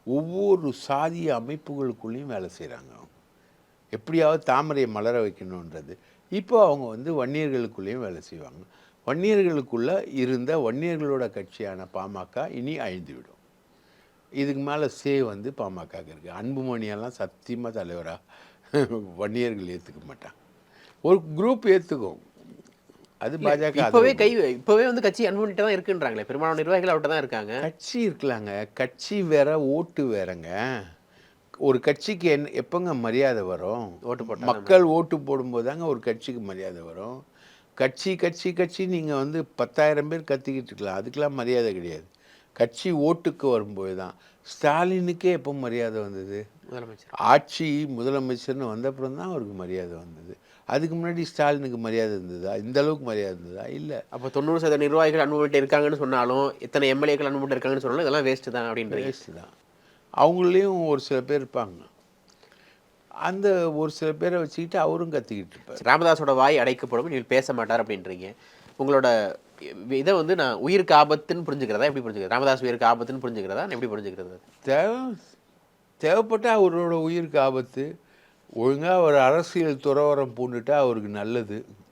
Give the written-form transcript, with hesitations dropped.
ஒவ்வொரு சாதிய அமைப்புகளுக்குள்ளேயும் வேலை செய்கிறாங்க. எப்படியாவது தாமரையை மலர வைக்கணுன்றது. இப்போ அவங்க வந்து வன்னியர்களுக்குள்ளேயும் வேலை செய்வாங்க. வன்னியர்களுக்குள்ளே இருந்த வன்னியர்களோட கட்சியான பாமக இனி அழிந்துவிடும். இதுக்கு மேலே வந்து பாமகவுக்கு இருக்குது. அன்புமணியெல்லாம் சத்தியமாக தலைவராக வன்னியர்கள் ஏற்றுக்க மாட்டாங்க. ஒரு குரூப் ஏற்றுக்கும், அது பாஜக. இப்போவே வந்து கட்சி அன்புமணிட்ட தான் இருக்குன்றாங்களே, பெரும்பாலான நிர்வாகிகள் அவர்கிட்ட தான் இருக்காங்க. கட்சி இருக்கலாங்க, கட்சி வேற, ஓட்டு வேறங்க. ஒரு கட்சிக்கு எப்போங்க மரியாதை வரும்? ஓட்டு போட்டால் மக்கள் ஓட்டு போடும்போது தாங்க ஒரு கட்சிக்கு மரியாதை வரும். கட்சி கட்சி கட்சி நீங்கள் வந்து 10,000 பேர் கத்திக்கிட்டு இருக்கலாம், அதுக்கெலாம் மரியாதை கிடையாது. கட்சி ஓட்டுக்கு வரும்போது தான். ஸ்டாலினுக்கே எப்போ மரியாதை வந்தது? முதலமைச்சர் ஆட்சி முதலமைச்சர்னு வந்தப்புறம் தான் அவருக்கு மரியாதை வந்தது. அதுக்கு முன்னாடி ஸ்டாலினுக்கு மரியாதை இருந்ததா? இந்த அளவுக்கு மரியாதை இருந்ததா? இல்லை. அப்போ 90% நிர்வாகிகள் அன்புமணிட்ட இருக்காங்கன்னு சொன்னாலும், எத்தனை எம்எல்ஏக்கள் அன்புமணிட்ட இருக்காங்கன்னு சொன்னாலும் இதெல்லாம் வேஸ்ட்டு தான் அப்படின்றது. வேஸ்ட்டு தான். அவங்களையும் ஒரு சில பேர் இருப்பாங்க, அந்த ஒரு சில பேரை வச்சுக்கிட்டு அவரும் கத்திக்கிட்டு இருப்பார். ராமதாஸோட வாய் அடைக்கப்படும், நீங்கள் பேச மாட்டார் அப்படின்றீங்க. உங்களோட இதை வந்து நான் உயிருக்கு ஆபத்துன்னு புரிஞ்சுக்கிறதா, எப்படி புரிஞ்சுக்கிறது? ராமதாஸ் உயிருக்கு ஆபத்துன்னு புரிஞ்சுக்கிறதா, எப்படி புரிஞ்சுக்கிறது? தேவைப்பட்டால் அவரோட உயிருக்கு ஆபத்து. ஒழுங்காக ஒரு அரசியல் துறவரம் பூண்டுட்டா அவருக்கு நல்லது.